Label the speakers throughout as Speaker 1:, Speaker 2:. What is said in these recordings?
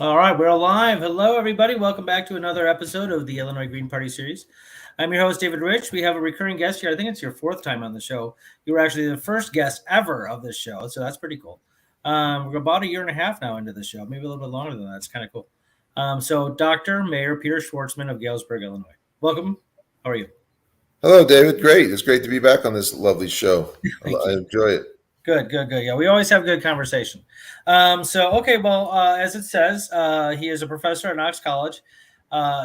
Speaker 1: All right, we're live. Hello, everybody. Welcome back to another episode of the Illinois Green Party series. I'm your host, David Rych. We have a recurring guest here. I think it's your fourth time on the show. You were actually the first guest ever of this show, so that's pretty cool. We're about a year and a half now into the show, maybe a little bit longer than that. It's kind of cool. So, Dr. Mayor Peter Schwartzman of Galesburg, Illinois. Welcome. How are you?
Speaker 2: Hello, David. Great. It's great to be back on this lovely show.
Speaker 1: Thank
Speaker 2: I
Speaker 1: you.
Speaker 2: enjoy it.
Speaker 1: Good. Yeah, we always have good conversation. As it says, he is a professor at Knox College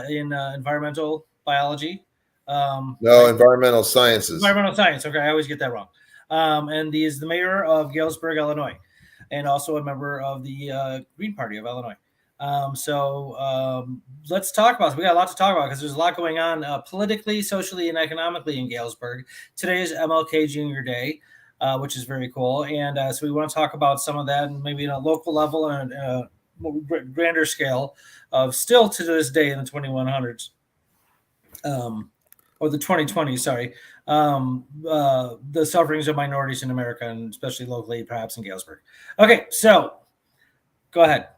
Speaker 1: in environmental biology.
Speaker 2: No,
Speaker 1: Right?
Speaker 2: environmental sciences.
Speaker 1: Environmental science. Okay, I always get that wrong. And he is the mayor of Galesburg, Illinois, and also a member of the Green Party of Illinois. Let's talk about it. We got a lot to talk about because there's a lot going on politically, socially, and economically in Galesburg. Today is MLK Junior Day. Which is very cool. And so we want to talk about some of that, and maybe on a local level and grander scale of still to this day in the 2100s, or the 2020s, sorry, the sufferings of minorities in America, and especially locally, perhaps in Galesburg. Okay, so go ahead.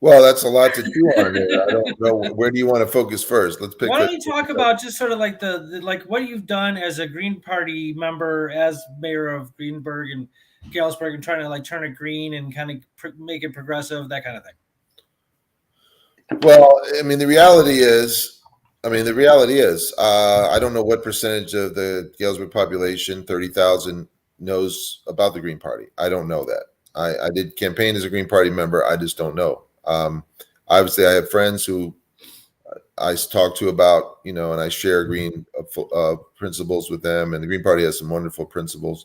Speaker 2: Well, that's a lot to chew on there. I don't know. Where do you want to focus first? Let's pick.
Speaker 1: Why don't you talk about just sort of like the like what you've done as a Green Party member, as mayor of Greenburg and Galesburg, and trying to like turn it green and kind of make it progressive, that kind of thing.
Speaker 2: Well, the reality is, I don't know what percentage of the Galesburg population, 30,000, knows about the Green Party. I don't know that. I did campaign as a Green Party member. I just don't know. Obviously, I have friends who I talk to about, and I share green principles with them. And the Green Party has some wonderful principles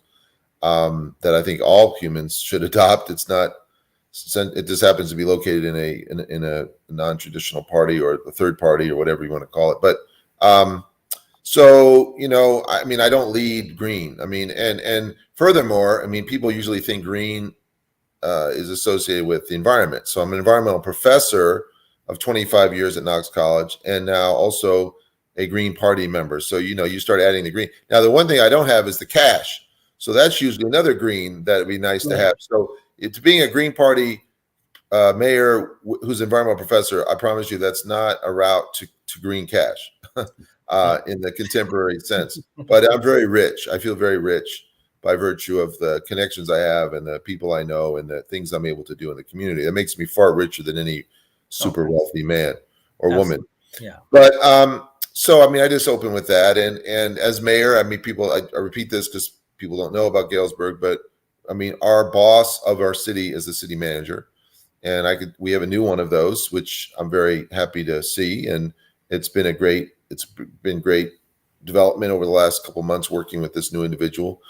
Speaker 2: that I think all humans should adopt. It just happens to be located in a non-traditional party or a third party or whatever you want to call it. But I don't lead green. And furthermore, people usually think green is associated with the environment. So I'm an environmental professor of 25 years at Knox College, and now also a Green Party member. So, you start adding the green. Now, the one thing I don't have is the cash. So that's usually another green that would be nice to have. So it's being a Green Party mayor who's an environmental professor. I promise you that's not a route to green cash in the contemporary sense. But I'm very rich. I feel very rich by virtue of the connections I have and the people I know and the things I'm able to do in the community. That makes me far richer than any super wealthy man or woman.
Speaker 1: Yeah.
Speaker 2: But I just open with that. And as mayor, I repeat this because people don't know about Galesburg, but our boss of our city is the city manager. And we have a new one of those, which I'm very happy to see. And it's been great development over the last couple of months working with this new individual.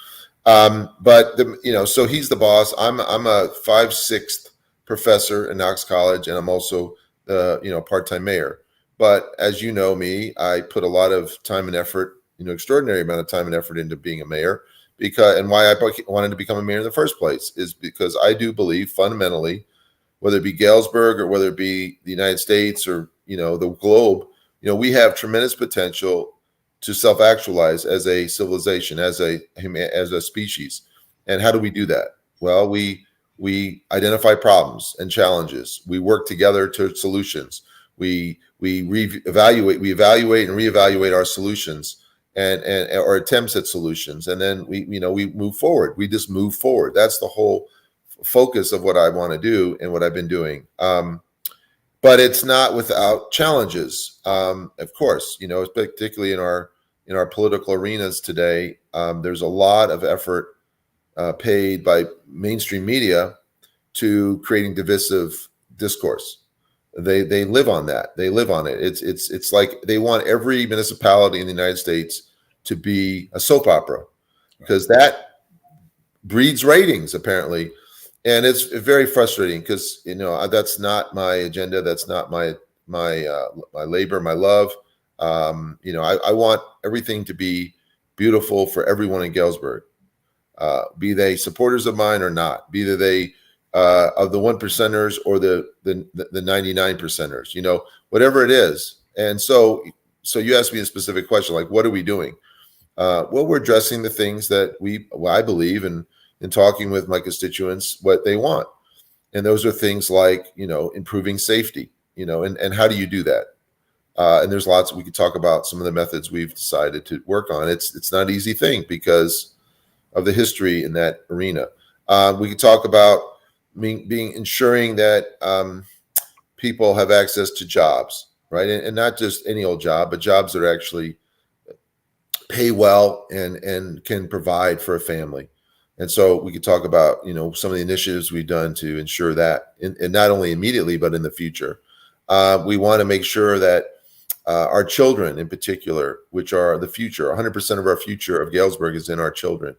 Speaker 2: So he's the boss. I'm a 5/6 professor at Knox College, and I'm also the part-time mayor. But as you know me, I put a lot of time and effort, extraordinary amount of time and effort into being a mayor. Why I wanted to become a mayor in the first place is because I do believe fundamentally, whether it be Galesburg or whether it be the United States or the globe, we have tremendous potential to self-actualize as a civilization, as a species. And how do we do that? Well, we identify problems and challenges. We work together to solutions. We evaluate and reevaluate our solutions and our attempts at solutions, and then we move forward. We just move forward. That's the whole focus of what I want to do and what I've been doing. But it's not without challenges, of course. Particularly in our political arenas today, there's a lot of effort paid by mainstream media to creating divisive discourse. They live on that. They live on it. It's like they want every municipality in the United States to be a soap opera because that breeds ratings, apparently. And it's very frustrating because that's not my agenda. That's not my labor, my love. I want everything to be beautiful for everyone in Galesburg, be they supporters of mine or not, be they of the 1%ers or the 99 percenters, whatever it is. And so you asked me a specific question, like, what are we doing? Well, we're addressing the things that I believe in talking with my constituents, what they want. And those are things like, improving safety, and how do you do that? And there's lots, we could talk about some of the methods we've decided to work on. It's not an easy thing because of the history in that arena. We could talk about ensuring that people have access to jobs, right? And not just any old job, but jobs that actually pay well and can provide for a family. And so we could talk about, some of the initiatives we've done to ensure that, and not only immediately, but in the future. We want to make sure that our children in particular, which are the future, 100% of our future of Galesburg is in our children.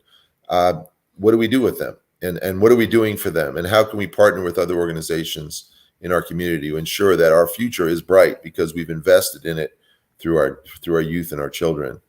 Speaker 2: What do we do with them? And what are we doing for them? And how can we partner with other organizations in our community to ensure that our future is bright because we've invested in it through our youth and our children?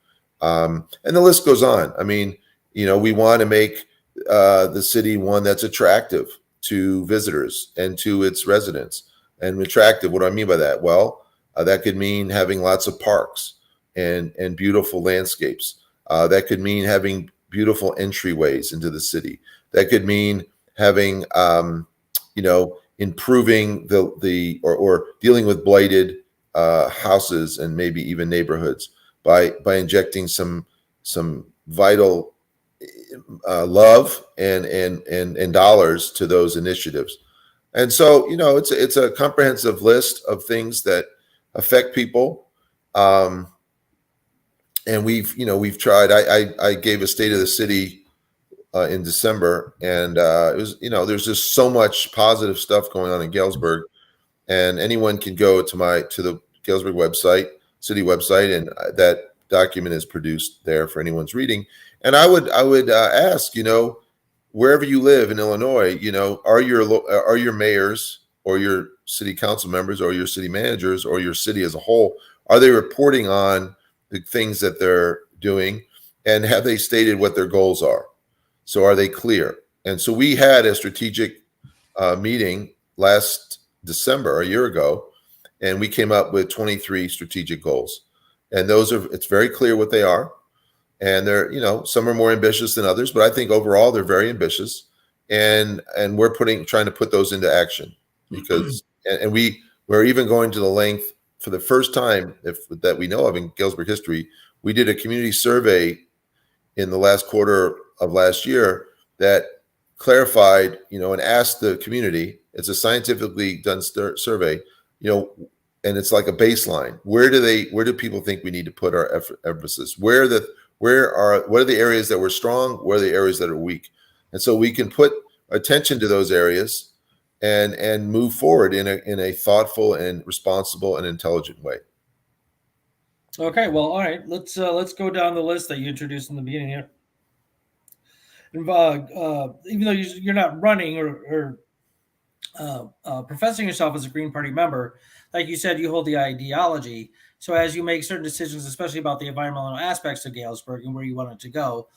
Speaker 2: And the list goes on. I mean, we want to make the city one that's attractive to visitors and to its residents. And attractive, what do I mean by that? Well, that could mean having lots of parks and beautiful landscapes. That could mean having beautiful entryways into the city. That could mean having, improving or dealing with blighted houses and maybe even neighborhoods by injecting some vital love and dollars to those initiatives. And so, it's a comprehensive list of things that affect people. And we've tried. I gave a state of the city in December, and it was, there's just so much positive stuff going on in Galesburg, and anyone can go to the Galesburg website, city website, and that document is produced there for anyone's reading. And I would ask, wherever you live in Illinois, are your mayors or your city council members or your city managers or your city as a whole, are they reporting on the things that they're doing, and have they stated what their goals are? So are they clear? And so we had a strategic meeting last December, a year ago, and we came up with 23 strategic goals. And it's very clear what they are. And they're, some are more ambitious than others, but I think overall they're very ambitious. And we're trying to put those into action because, and we're even going to the length for the first time that we know of in Galesburg history. We did a community survey in the last quarter of last year that clarified, and asked the community. It's a scientifically done survey, and it's like a baseline. Where do people think we need to put our emphasis? What are the areas that we're strong? Where are the areas that are weak? And so we can put attention to those areas and move forward in a thoughtful and responsible and intelligent way.
Speaker 1: Okay, well, all right. Let's go down the list that you introduced in the beginning here. Even though you're not running or professing yourself as a Green Party member, like you said, you hold the ideology. So as you make certain decisions, especially about the environmental aspects of Galesburg and where you want it to go,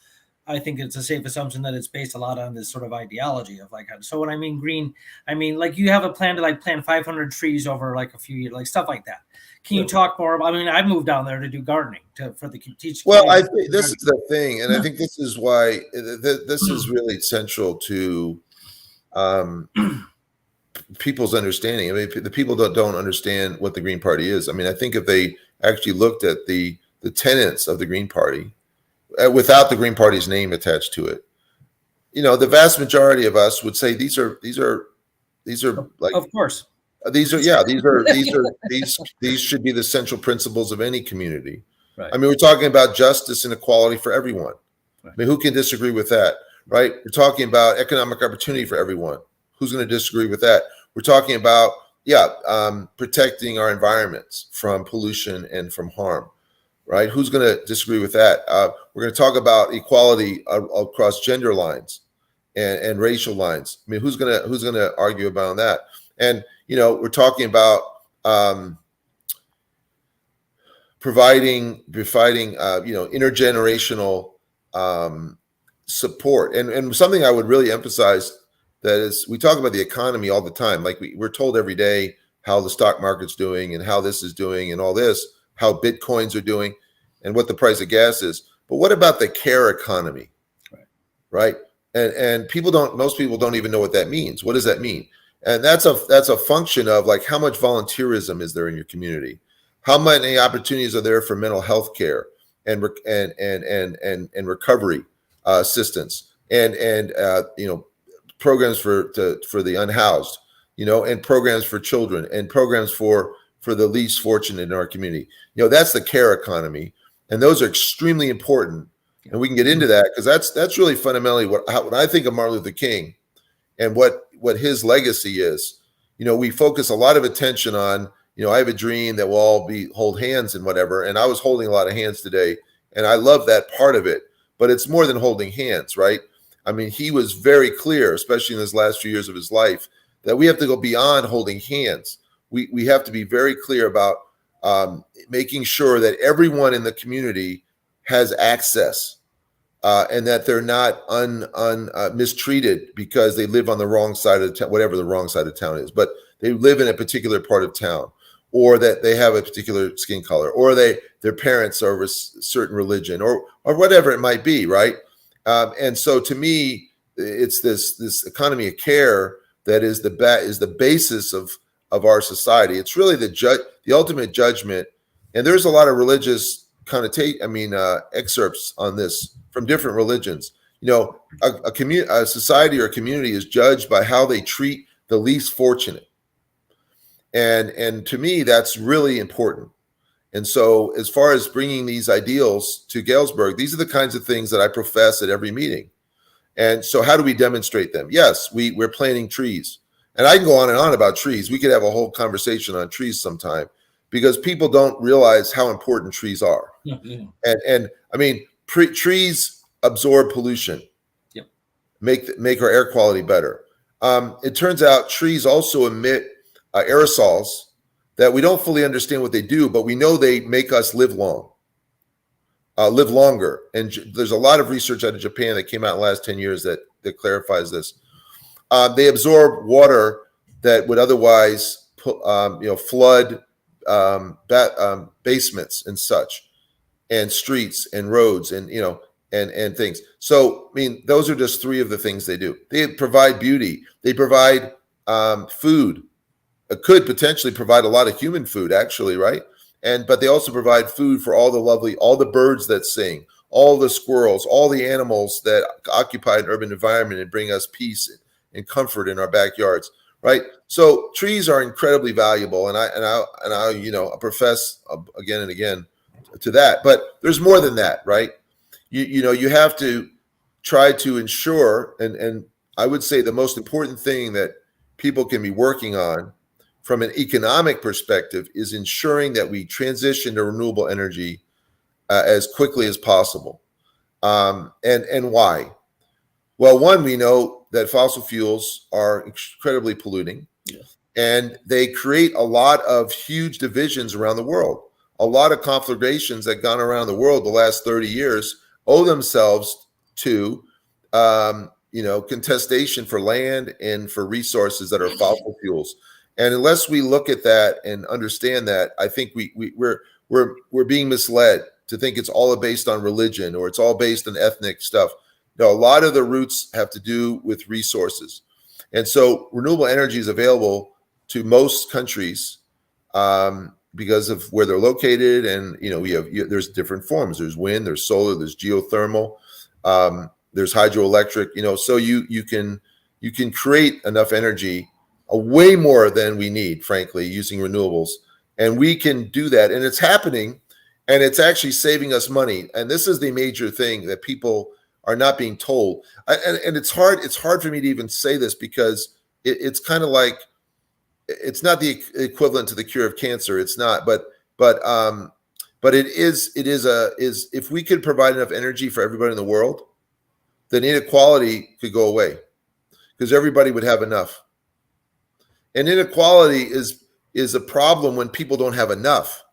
Speaker 1: I think it's a safe assumption that it's based a lot on this sort of ideology of so when I mean green, I mean like you have a plan to plant 500 trees over a few years, stuff like that. Can you talk more about? I mean, I've moved down there to do gardening for the teach.
Speaker 2: Well, I think this is the thing, and I think this is why this is really central to people's understanding. I mean, the people that don't understand what the Green Party is. I mean, I think if they actually looked at the tenets of the Green Party without the Green Party's name attached to it, the vast majority of us would say these are like,
Speaker 1: of course.
Speaker 2: These should be the central principles of any community.
Speaker 1: Right.
Speaker 2: I mean, we're talking about justice and equality for everyone. Right. I mean, who can disagree with that, right? We're talking about economic opportunity for everyone. Who's going to disagree with that? We're talking about, protecting our environments from pollution and from harm, right? Who's going to disagree with that? We're going to talk about equality across gender lines and racial lines. I mean, who's going to argue about that? And we're talking about providing intergenerational support. And something I would really emphasize that is, we talk about the economy all the time. Like we're told every day how the stock market's doing and how this is doing and all this, how Bitcoins are doing and what the price of gas is. But what about the care economy? Right? And most people don't even know what that means. What does that mean? And that's a function of like how much volunteerism is there in your community, how many opportunities are there for mental health care and recovery assistance and programs for the unhoused, and programs for children and programs for the least fortunate in our community. That's the care economy, and those are extremely important. And we can get into that because that's really fundamentally what I think of Martin Luther King and what his legacy is. We focus a lot of attention on, I have a dream that we'll all hold hands and whatever. And I was holding a lot of hands today, and I love that part of it. But it's more than holding hands, right? I mean, he was very clear, especially in his last few years of his life, that we have to go beyond holding hands. We have to be very clear about making sure that everyone in the community has access. And that they're not mistreated because they live on the wrong side of the town, whatever the wrong side of town is, but they live in a particular part of town, or that they have a particular skin color, or their parents are of a certain religion, or whatever it might be, right? And so, to me, it's this economy of care that is the basis of our society. It's really the ultimate judgment, and there's a lot of religious excerpts on this from different religions. A society or a community is judged by how they treat the least fortunate. And to me, that's really important. And so as far as bringing these ideals to Galesburg, these are the kinds of things that I profess at every meeting. And so how do we demonstrate them? Yes, we're planting trees. And I can go on and on about trees. We could have a whole conversation on trees sometime, because people don't realize how important trees are.
Speaker 1: Yeah.
Speaker 2: And I mean, trees absorb pollution,
Speaker 1: yep,
Speaker 2: make our air quality better. It turns out trees also emit aerosols that we don't fully understand what they do, but we know they make us live longer. And there's a lot of research out of Japan that came out in the last 10 years that clarifies this. They absorb water that would otherwise flood basements and such, and streets and roads and things. So, I mean, those are just three of the things they do. They provide beauty. They provide food. It could potentially provide a lot of human food, actually, right? But they also provide food for all the birds that sing, all the squirrels, all the animals that occupy an urban environment and bring us peace and comfort in our backyards, right? So trees are incredibly valuable, and I profess again and again to that. But there's more than that, right? You have to try to ensure, and I would say the most important thing that people can be working on from an economic perspective is ensuring that we transition to renewable energy as quickly as possible. And why? Well, one, we know that fossil fuels are incredibly polluting,
Speaker 1: yes,
Speaker 2: and they create a lot of huge divisions around the world. A lot of conflagrations that gone around the world the last 30 years owe themselves to contestation for land and for resources that are fossil fuels. And unless we look at that and understand that, I think we're being misled to think it's all based on religion or it's all based on ethnic stuff. No, a lot of the roots have to do with resources. And so renewable energy is available to most countries because of where they're located. And, there's different forms. There's wind, there's solar, there's geothermal, there's hydroelectric, so you can create enough energy, way more than we need, frankly, using renewables. And we can do that. And it's happening, and it's actually saving us money. And this is the major thing that people are not being told. And it's hard for me to even say this, because it's kind of like, it's not the equivalent to the cure of cancer. It's not, but it is if we could provide enough energy for everybody in the world, then inequality could go away, because everybody would have enough. And inequality is a problem when people don't have enough.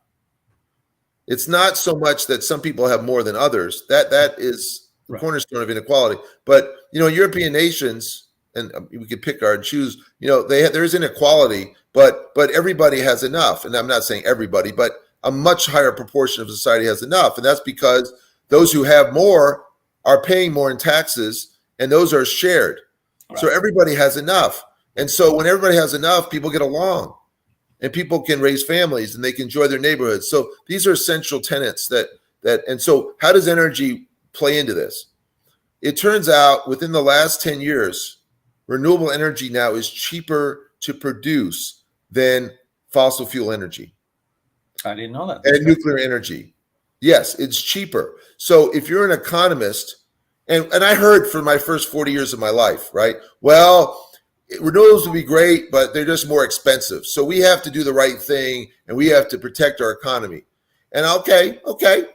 Speaker 2: It's not so much that some people have more than others. That is the cornerstone of inequality. But European nations, and we could pick our and choose. There's inequality, but everybody has enough. And I'm not saying everybody, but a much higher proportion of society has enough. And that's because those who have more are paying more in taxes, and those are shared. Right. So everybody has enough. And so when everybody has enough, people get along and people can raise families and they can enjoy their neighborhoods. So these are essential tenets and so how does energy play into this? It turns out within the last 10 years, renewable energy now is cheaper to produce than fossil fuel energy.
Speaker 1: I didn't know that.
Speaker 2: And nuclear energy. Yes, it's cheaper. So if you're an economist, and I heard for my first 40 years of my life, right? Well, renewables would be great, but they're just more expensive. So we have to do the right thing and we have to protect our economy. And okay,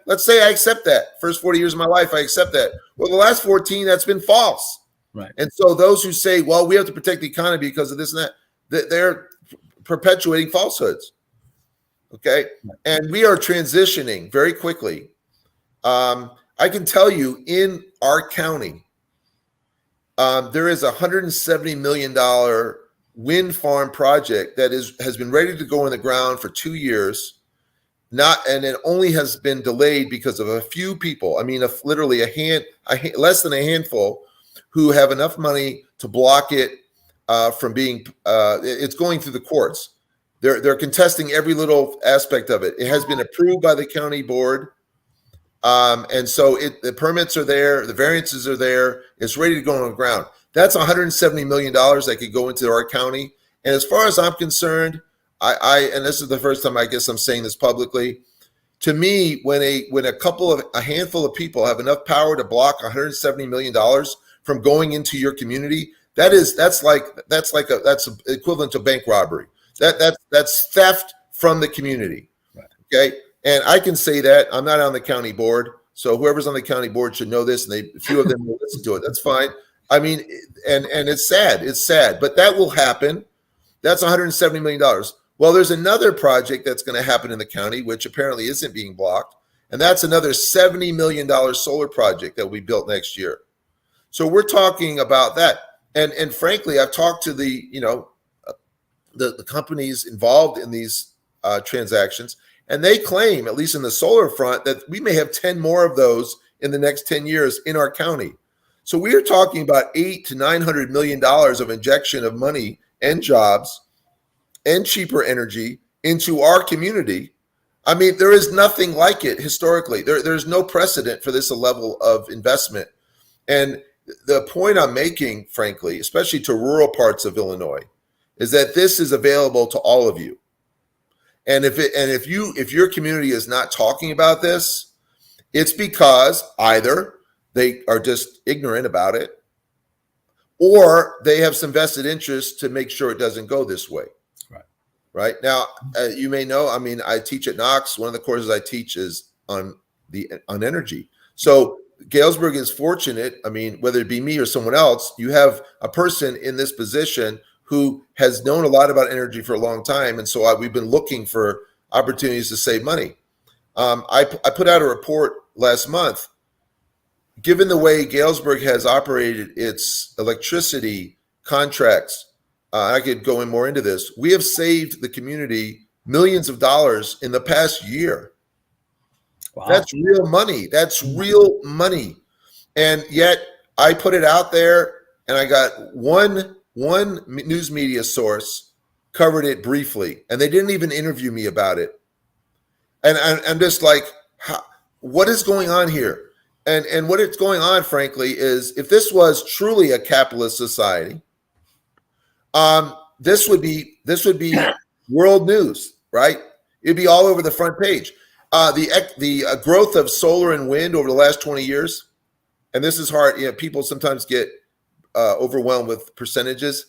Speaker 2: let's say I accept that. First 40 years of my life, I accept that. Well, the last 14, that's been false.
Speaker 1: Right.
Speaker 2: And so those who say, well, we have to protect the economy because of this and that, they're perpetuating falsehoods. Okay. And we are transitioning very quickly. I can tell you in our county, there is a $170 million wind farm project that has been ready to go in the ground for 2 years. And it only has been delayed because of a few people. I mean, literally less than a handful who have enough money to block it from being. It's going through the courts. They're contesting every little aspect of it. It has been approved by the county board, and so the permits are there, the variances are there. It's ready to go on the ground. That's $170 million that could go into our county. And as far as I'm concerned, and this is the first time I guess I'm saying this publicly, to me, when a handful of people have enough power to block $170 million from going into your community, that's equivalent to bank robbery. That's theft from the community.
Speaker 1: Right.
Speaker 2: Okay. And I can say that I'm not on the county board. So whoever's on the county board should know this, and a few of them will listen to it. That's fine. I mean, and it's sad. It's sad, but that will happen. That's $170 million. Well, there's another project that's going to happen in the county, which apparently isn't being blocked. And that's another $70 million solar project that will be built next year. So we're talking about that. And frankly, I've talked to the companies involved in these transactions, and they claim, at least in the solar front, that we may have 10 more of those in the next 10 years in our county. So we are talking about $800 to $900 million of injection of money and jobs and cheaper energy into our community. I mean, there is nothing like it historically. There's no precedent for this level of investment. And the point I'm making, frankly, especially to rural parts of Illinois, is that this is available to all of you. And if your community is not talking about this, it's because either they are just ignorant about it, or they have some vested interest to make sure it doesn't go this way. Right now, you may know, I mean, I teach at Knox. One of the courses I teach is on energy. So Galesburg is fortunate. I mean, whether it be me or someone else, you have a person in this position who has known a lot about energy for a long time. And so we've been looking for opportunities to save money. I put out a report last month. Given the way Galesburg has operated its electricity contracts, I could go in more into this. We have saved the community millions of dollars in the past year. Wow. That's real money. That's real money. And yet I put it out there, and I got one news media source covered it briefly, and they didn't even interview me about it. And I'm just like, what is going on here? And what is going on, frankly, is if this was truly a capitalist society, this would be world news, right? It'd be all over the front page. The growth of solar and wind over the last 20 years, and this is hard. You know, people sometimes get overwhelmed with percentages.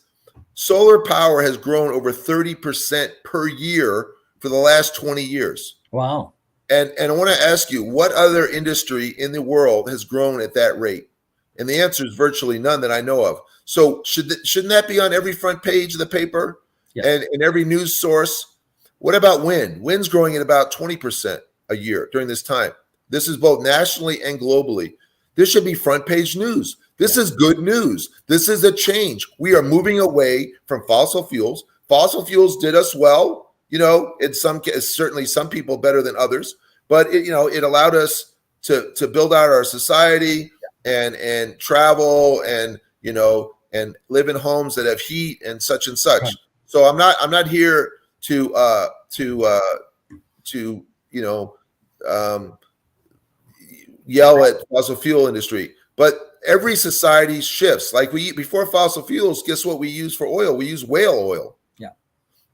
Speaker 2: Solar power has grown over 30% per year for the last 20 years.
Speaker 1: Wow.
Speaker 2: And I want to ask you, what other industry in the world has grown at that rate? And the answer is virtually none that I know of. So shouldn't that be on every front page of the paper? Yes. And every news source? What about wind? Wind's growing at about 20% a year during this time. This is both nationally and globally. This should be front page news. This is good news. This is a change. We are moving away from fossil fuels. Fossil fuels did us well. You know, in some cases, certainly some people better than others, but it allowed us to build out our society and travel and and live in homes that have heat and such and such.
Speaker 1: Right.
Speaker 2: So I'm not here to yell at fossil fuel industry, but every society shifts. Like before fossil fuels, guess what we use for oil? We use whale oil.
Speaker 1: Yeah.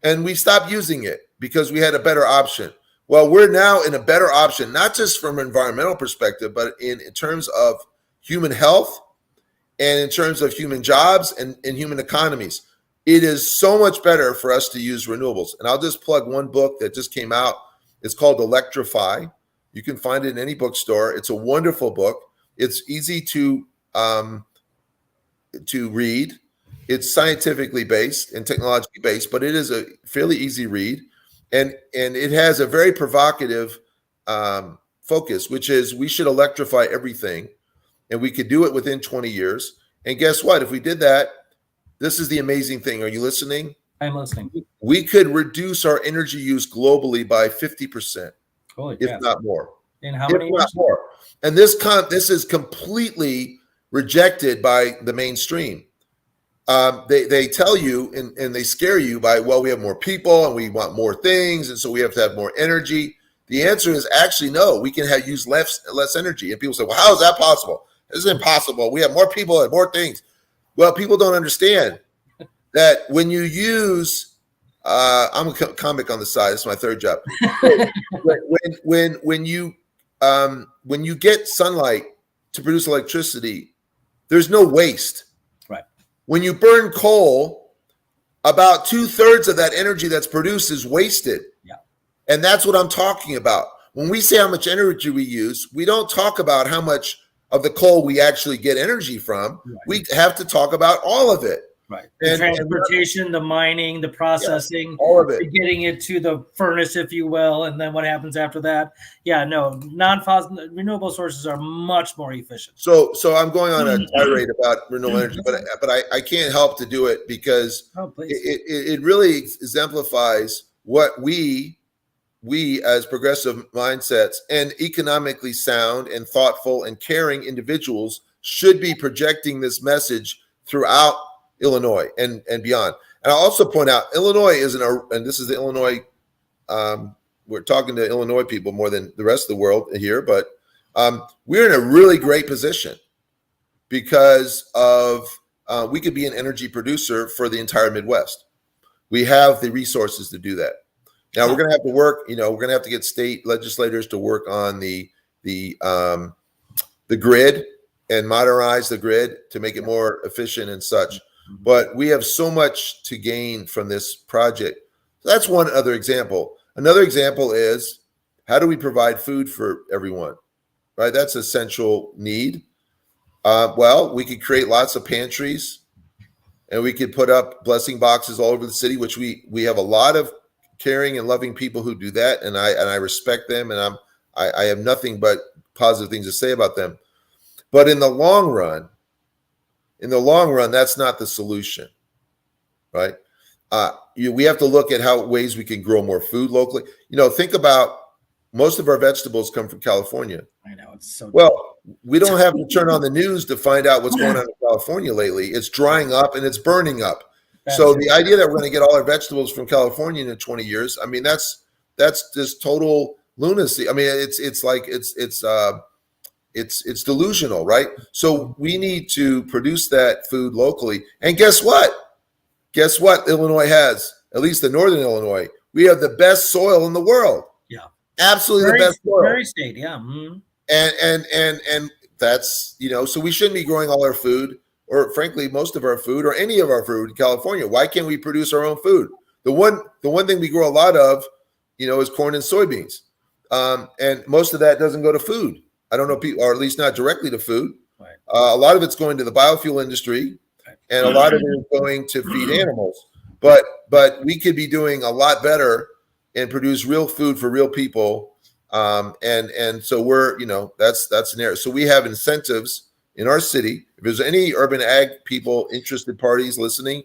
Speaker 2: And we stopped using it because we had a better option. Well, we're now in a better option, not just from an environmental perspective, but in terms of human health and in terms of human jobs and human economies. It is so much better for us to use renewables. And I'll just plug one book that just came out. It's called Electrify. You can find it in any bookstore. It's a wonderful book. It's easy to read. It's scientifically based and technologically based, but it is a fairly easy read. And it has a very provocative focus, which is we should electrify everything. And we could do it within 20 years. And guess what? If we did that, this is the amazing thing. Are you listening?
Speaker 1: I'm listening.
Speaker 2: We could reduce our energy use globally by 50%, if not more.
Speaker 1: In how many years?
Speaker 2: More. And this is completely rejected by the mainstream. They tell you and they scare you by, well, we have more people and we want more things, and so we have to have more energy. The answer is actually no. We can use less energy. And people say, well, how is that possible? This is impossible. We have more people and more things. Well, people don't understand that when you use, I'm a comic on the side. This is my third job. when you get sunlight to produce electricity, there's no waste.
Speaker 1: Right.
Speaker 2: When you burn coal, about 2/3 of that energy that's produced is wasted.
Speaker 1: Yeah.
Speaker 2: And that's what I'm talking about. When we say how much energy we use, we don't talk about how much of the coal we actually get energy from. Right. We have to talk about all of it.
Speaker 1: Right. The transportation, the mining, the processing,
Speaker 2: all of it,
Speaker 1: getting it to the furnace, if you will, and then what happens after that. Yeah, no, non-fossil renewable sources are much more efficient.
Speaker 2: So I'm going on a tirade about renewable energy, but I can't help to do it because it really exemplifies what we as progressive mindsets and economically sound and thoughtful and caring individuals should be projecting this message throughout Illinois and beyond. And I'll also point out Illinois and this is the Illinois, we're talking to Illinois people more than the rest of the world here, but we're in a really great position because of we could be an energy producer for the entire Midwest. We have the resources to do that. Now we're going to have to work, we're going to have to get state legislators to work on the grid and modernize the grid to make it more efficient and such. But we have so much to gain from this project. That's one other example. Another example is how do we provide food for everyone, right? That's a central need. Well, we could create lots of pantries and we could put up blessing boxes all over the city, which we have a lot of caring and loving people who do that. And I respect them and I have nothing but positive things to say about them. But in the long run, that's not the solution, right? We have to look at how ways we can grow more food locally. Think about most of our vegetables come from California.
Speaker 1: I know, it's so
Speaker 2: well. We don't have to turn on the news to find out what's going on in California lately. It's drying up and it's burning up. So the idea that we're going to get all our vegetables from California in 20 years, I mean, that's just total lunacy. I mean, it's delusional, right? So we need to produce that food locally. And guess what? Illinois has, at least in Northern Illinois, we have the best soil in the world.
Speaker 1: Yeah.
Speaker 2: Absolutely the best soil.
Speaker 1: Very state, yeah. Mm-hmm.
Speaker 2: And that's, so we shouldn't be growing all our food or frankly, most of our food or any of our food in California. Why can't we produce our own food? The one thing we grow a lot of, is corn and soybeans. And most of that doesn't go to food. I don't know people, or at least not directly to food.
Speaker 1: Right.
Speaker 2: A lot of it's going to the biofuel industry, and a lot of it is going to feed animals. But we could be doing a lot better and produce real food for real people. And so we're, that's an area. So we have incentives in our city. If there's any urban ag people, interested parties listening,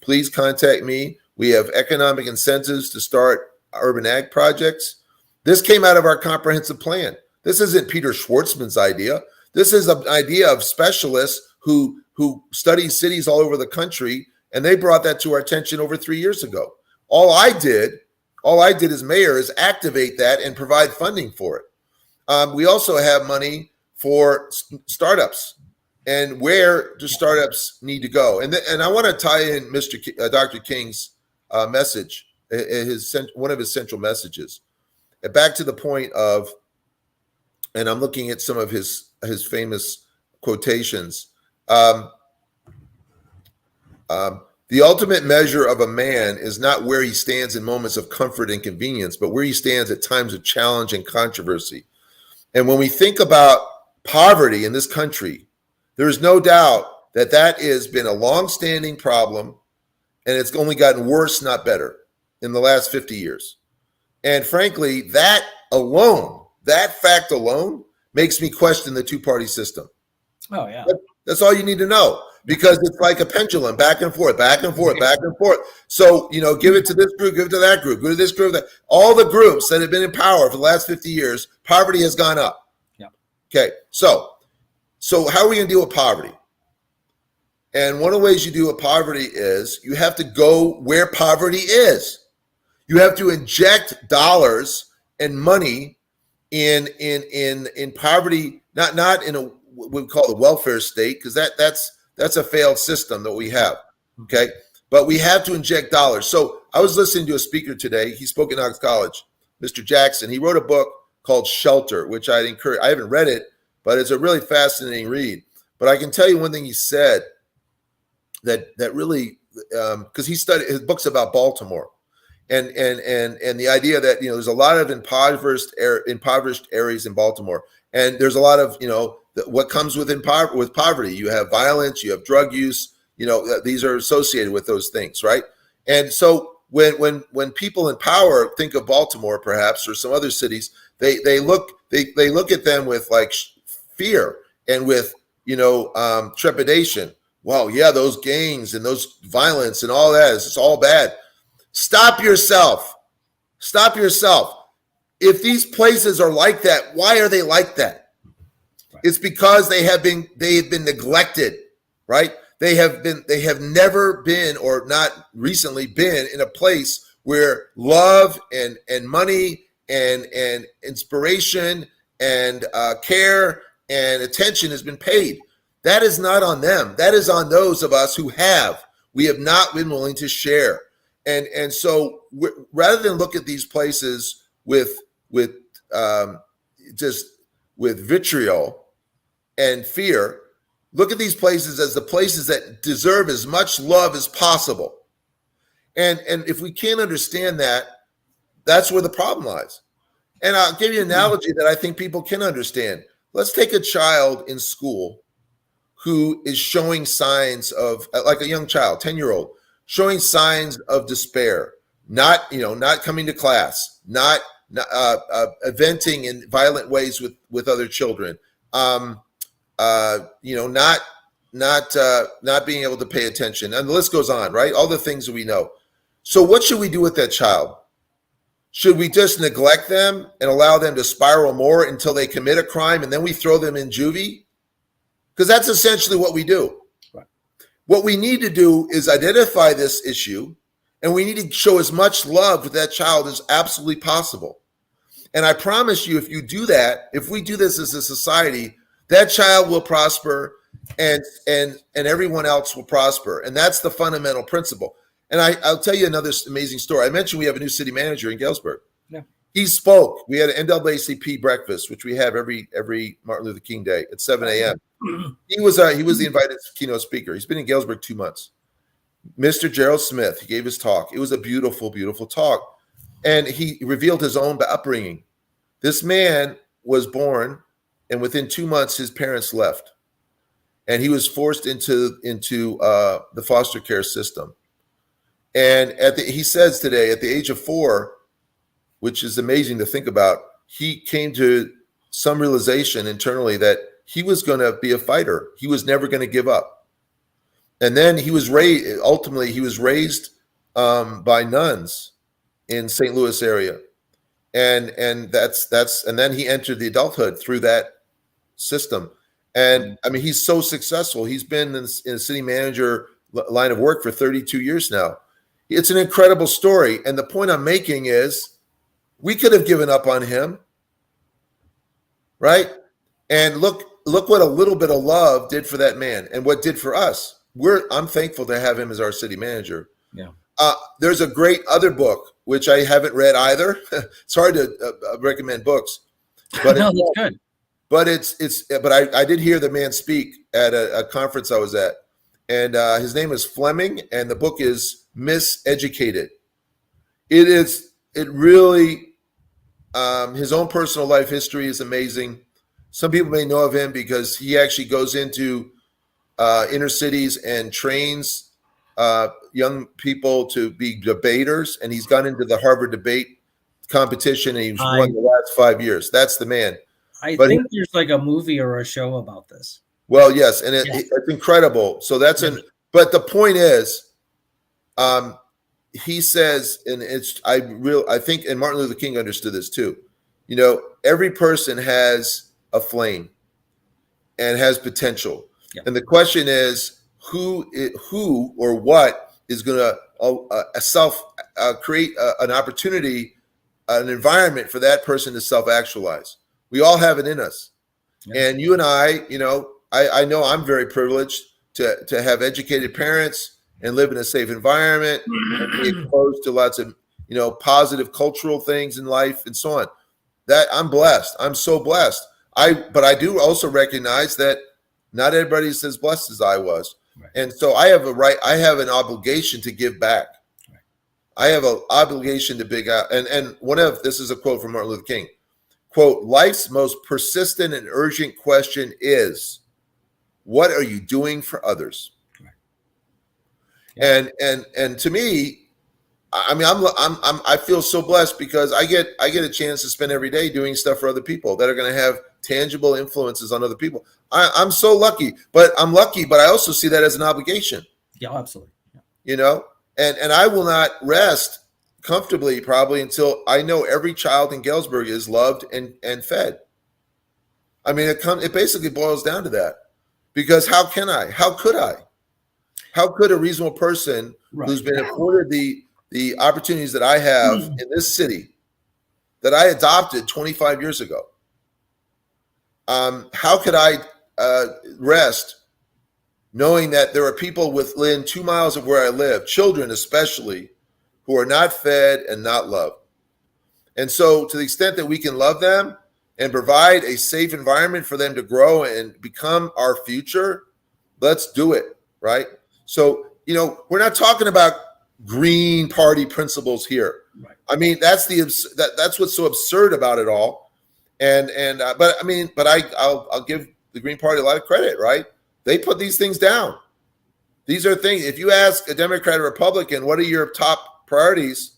Speaker 2: please contact me. We have economic incentives to start urban ag projects. This came out of our comprehensive plan. This isn't Peter Schwartzman's idea. This is an idea of specialists who who studies cities all over the country, and they brought that to our attention over 3 years ago. All I did as mayor is activate that and provide funding for it. We also have money for startups and where do startups need to go. And I want to tie in Dr. King's message, one of his central messages. Back to the point of, and I'm looking at some of his famous quotations. The ultimate measure of a man is not where he stands in moments of comfort and convenience, but where he stands at times of challenge and controversy. And when we think about poverty in this country, there is no doubt that has been a long-standing problem, and it's only gotten worse, not better, in the last 50 years. And frankly, that fact alone makes me question the two-party system.
Speaker 1: Oh, yeah.
Speaker 2: That's all you need to know, because it's like a pendulum, back and forth, back and forth, back and forth. So, give it to this group, give it to that group, go to this group. All the groups that have been in power for the last 50 years, poverty has gone up.
Speaker 1: Yeah.
Speaker 2: Okay, so how are we going to deal with poverty? And one of the ways you deal with poverty is you have to go where poverty is. You have to inject dollars and money in poverty, not in what we call the welfare state, because that's a failed system that we have. Okay, but we have to inject dollars. So I was listening to a speaker today. He spoke at Knox College, Mr. Jackson. He wrote a book called Shelter, which I'd encourage. I haven't read it, but it's a really fascinating read. But I can tell you one thing he said that really, because he studied, his book's about Baltimore. And the idea that there's a lot of impoverished areas in Baltimore, and there's a lot of what comes with poverty. You have violence, you have drug use. These are associated with those things, right? And so when people in power think of Baltimore, perhaps, or some other cities, they look at them with like fear and with trepidation. Well, yeah, those gangs and those violence and all that, it's all bad. Stop yourself. If these places are like that, why are they like that? Right. It's because they have been neglected, right? They have never been, or not recently been, in a place where love and money and inspiration and care and attention has been paid. That is not on them. That is on those of us who have. We have not been willing to share. And so rather than look at these places with vitriol and fear, look at these places as the places that deserve as much love as possible. And if we can't understand that, that's where the problem lies. And I'll give you an analogy that I think people can understand. Let's take a child in school who is showing signs of, like a young child, 10-year-old, showing signs of despair, not coming to class, not venting in violent ways with other children, not being able to pay attention, and the list goes on, right? All the things that we know. So what should we do with that child? Should we just neglect them and allow them to spiral more until they commit a crime and then we throw them in juvie? Because that's essentially what we do. Right. What we need to do is identify this issue, and we need to show as much love to that child as absolutely possible. And I promise you, if you do that, if we do this as a society, that child will prosper and everyone else will prosper. And that's the fundamental principle. And I'll tell you another amazing story. I mentioned we have a new city manager in Galesburg. Yeah. He spoke. We had an NAACP breakfast, which we have every Martin Luther King Day at 7 a.m. He was the invited keynote speaker. He's been in Galesburg 2 months. Mr. Gerald Smith, he gave his talk. It was a beautiful, beautiful talk. And he revealed his own upbringing. This man was born, and within 2 months, his parents left. And he was forced into the foster care system. And he says today, at the age of 4, which is amazing to think about, he came to some realization internally that he was going to be a fighter. He was never going to give up. And then he was raised by nuns in St. Louis area. And then he entered the adulthood through that system. And I mean, he's so successul. He's been in a city manager line of work for 32 years now. It's an incredible story. And the point I'm making is we could have given up on him, right? And look what a little bit of love did for that man and what did for us. I'm thankful to have him as our city manager.
Speaker 1: Yeah.
Speaker 2: There's a great other book, which I haven't read either. It's hard to recommend books, but
Speaker 1: no, that's good.
Speaker 2: But I did hear the man speak at a conference I was at, and his name is Fleming, and the book is Miseducated. It really, his own personal life history is amazing. Some people may know of him because he actually goes into inner cities and trains young people to be debaters, and he's gone into the Harvard debate competition, and he's won the last 5 years. That's the man.
Speaker 1: I think there's like a movie or a show about this.
Speaker 2: Well, yes, and it's incredible. So that's but the point is, he says, and I think, and Martin Luther King understood this too. You know, every person has a flame and has potential, and the question is, who or what is going to create an opportunity, an environment for that person to self-actualize. We all have it in us. And you and I, you know, I know I'm very privileged to have educated parents and live in a safe environment and be exposed to lots of, you know, positive cultural things in life and so on. That I'm blessed. I'm so blessed. But I do also recognize that not everybody's as blessed as I was. Right. And so I have an obligation to give back. Right. I have an obligation to big out. And this is a quote from Martin Luther King. Quote, life's most persistent and urgent question is, what are you doing for others? Right. Yeah. And to me, I mean, I feel so blessed because I get a chance to spend every day doing stuff for other people that are going to have tangible influences on other people. I'm so lucky, but I also see that as an obligation.
Speaker 1: Yeah, absolutely. Yeah.
Speaker 2: You know, and I will not rest comfortably probably until I know every child in Galesburg is loved and fed. I mean, it basically boils down to that, because how could a reasonable person who's been afforded the opportunities that I have in this city that I adopted 25 years ago, how could I rest knowing that there are people within 2 miles of where I live, children especially, who are not fed and not loved? And so to the extent that we can love them and provide a safe environment for them to grow and become our future, let's do it, right? So, you know, we're not talking about Green Party principles here. Right. I mean, that's what's so absurd about it all. But I'll give the Green Party a lot of credit, right? They put these things down. These are things. If you ask a Democrat or Republican, what are your top priorities?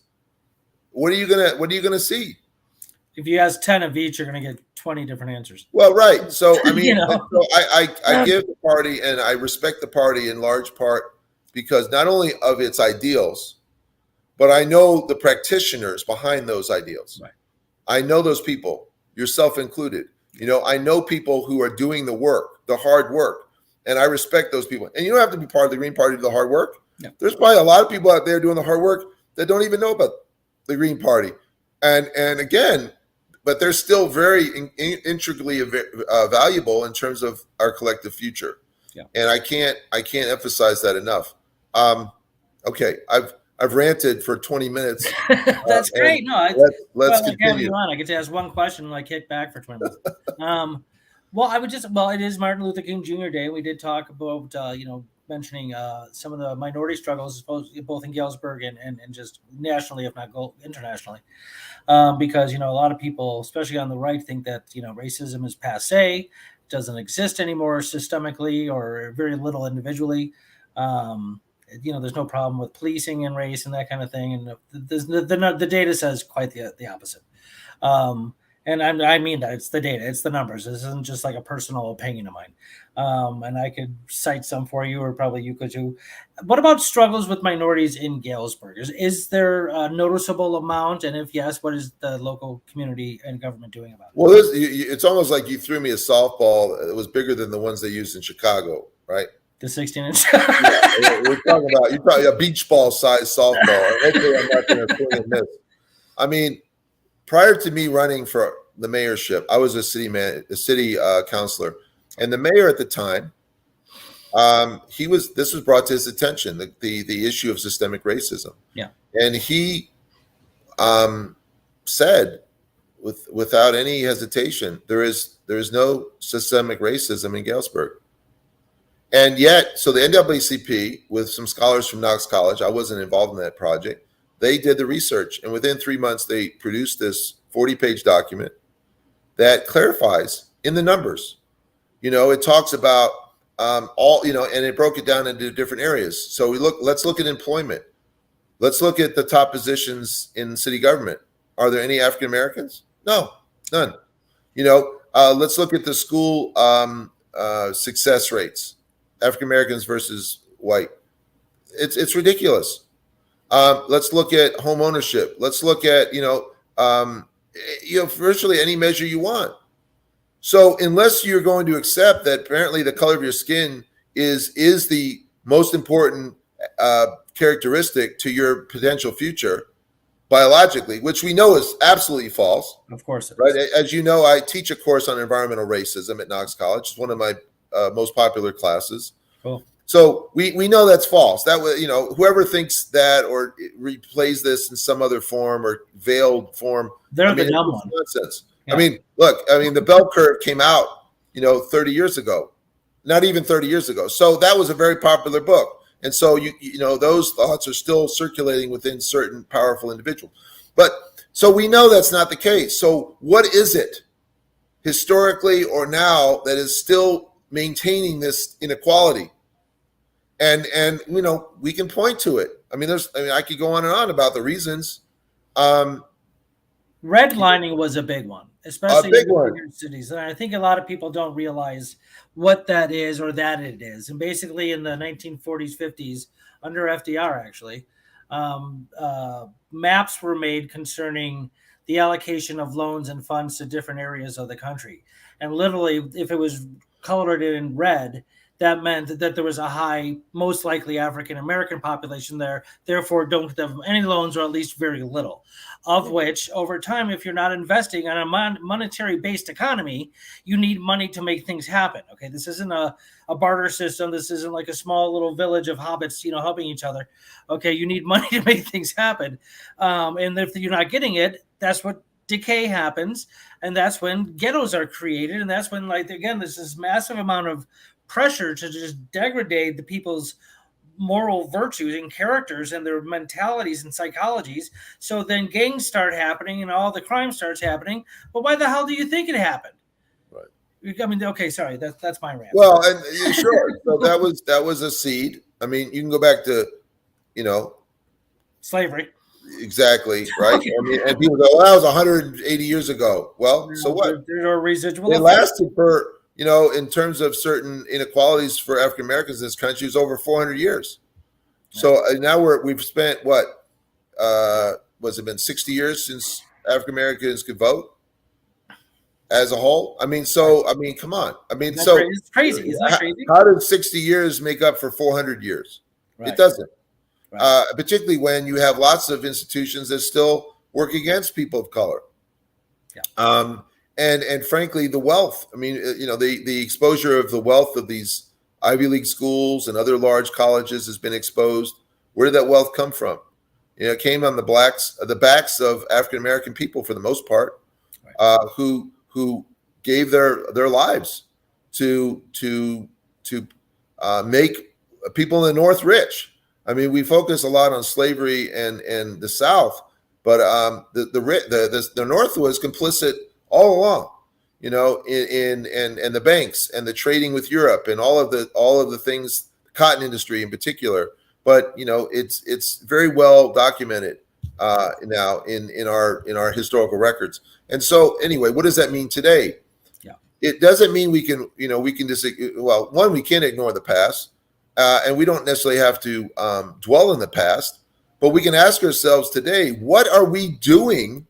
Speaker 2: What are you gonna see?
Speaker 1: If you ask 10 of each, you're gonna get 20 different answers.
Speaker 2: Well, right. So I mean,
Speaker 1: You know?
Speaker 2: so I give the party and I respect the party in large part because not only of its ideals, but I know the practitioners behind those ideals. Right. I know those people, yourself included. You know, I know people who are doing the work, the hard work, and I respect those people. And you don't have to be part of the Green Party to do the hard work. Yeah. There's probably a lot of people out there doing the hard work that don't even know about the Green Party. And again, but they're still very intricately valuable in terms of our collective future. Yeah. And I can't emphasize that enough. Okay, I've ranted for 20 minutes.
Speaker 1: That's great. No,
Speaker 2: let's continue.
Speaker 1: I get to ask one question and hit back for 20 minutes. It is Martin Luther King Jr. Day. We did talk about, mentioning some of the minority struggles, both in Galesburg and just nationally, if not internationally. Because, a lot of people, especially on the right, think that, racism is passé, doesn't exist anymore systemically or very little individually. There's no problem with policing and race and that kind of thing. And the data says quite the opposite. And I mean that it's the data, it's the numbers. This isn't just like a personal opinion of mine. And I could cite some for you, or probably you could too. What about struggles with minorities in Galesburg? Is there a noticeable amount? And if yes, what is the local community and government doing about it?
Speaker 2: Well, it's almost like you threw me a softball. It was bigger than the ones they used in Chicago, right?
Speaker 1: The 16-inch.
Speaker 2: Yeah, we're talking about you're probably a beach ball size softball. Hopefully, I'm not going to swing and miss. I mean, prior to me running for the mayorship, I was a city councilor, and the mayor at the time, this was brought to his attention, the issue of systemic racism.
Speaker 1: Yeah,
Speaker 2: and he said without any hesitation, there is no systemic racism in Galesburg. And yet, so the NAACP, with some scholars from Knox College, I wasn't involved in that project, they did the research. And within 3 months, they produced this 40-page document that clarifies in the numbers. It talks about all, and it broke it down into different areas. So let's look at employment. Let's look at the top positions in city government. Are there any African Americans? No, none. Let's look at the school success rates. African Americans versus white. It's ridiculous. Let's look at home ownership. Let's look at virtually any measure you want. So unless you're going to accept that apparently the color of your skin is the most important characteristic to your potential future biologically, which we know is absolutely false.
Speaker 1: Of course,
Speaker 2: right? As you know, I teach a course on environmental racism at Knox College. It's one of my most popular classes.
Speaker 1: Cool.
Speaker 2: So we know that's false. That was, whoever thinks that or replays this in some other form or veiled form,
Speaker 1: they're the dumb one.
Speaker 2: Nonsense.
Speaker 1: Yeah.
Speaker 2: The bell curve came out, 30 years ago, not even 30 years ago. So that was a very popular book. And so, those thoughts are still circulating within certain powerful individuals. But so we know that's not the case. So what is it historically or now that is still maintaining this inequality? And we can point to it. I could go on and on about the reasons.
Speaker 1: Redlining was a big one, especially in bigger cities. And I think a lot of people don't realize what that is or that it is. And basically in the 1940s, 50s, under FDR, actually, maps were made concerning the allocation of loans and funds to different areas of the country. And literally, if it was colored in red, that meant that there was a high, most likely African-American population there, therefore don't have any loans or at least very little, of which over time, if you're not investing in a monetary-based economy, you need money to make things happen. Okay, this isn't a barter system. This isn't like a small little village of hobbits, helping each other. Okay, you need money to make things happen. And if you're not getting it, that's what decay happens. And that's when ghettos are created. And that's when, there's this massive amount of pressure to just degrade the people's moral virtues and characters and their mentalities and psychologies. So then gangs start happening and all the crime starts happening. But why the hell do you think it happened? Right. Okay, sorry, that's my rant.
Speaker 2: Well, and sure. So that was a seed. You can go back to,
Speaker 1: slavery.
Speaker 2: Exactly, right? And people go, well, that was 180 years ago. Well, so what?
Speaker 1: There's a residual.
Speaker 2: It lasted for, in terms of certain inequalities for African Americans in this country, is over 400 years. So now we've spent what? Was it been 60 years since African Americans could vote as a whole? Come on.
Speaker 1: It's crazy. Is that crazy?
Speaker 2: How did 60 years make up for 400 years? Right. It doesn't. Right. Particularly when you have lots of institutions that still work against people of color. Yeah. And frankly, the wealth. The exposure of the wealth of these Ivy League schools and other large colleges has been exposed. Where did that wealth come from? It came on the backs of African American people for the most part, right. Who gave their lives to make people in the North rich. We focus a lot on slavery and the South, but the North was complicit all along, in the banks and the trading with Europe and all of the things, the cotton industry in particular. But it's very well documented now in our historical records. And so anyway, what does that mean today?
Speaker 1: Yeah.
Speaker 2: It doesn't mean we can just, well, one, we can't ignore the past, and we don't necessarily have to dwell in the past, but we can ask ourselves today, what are we doing?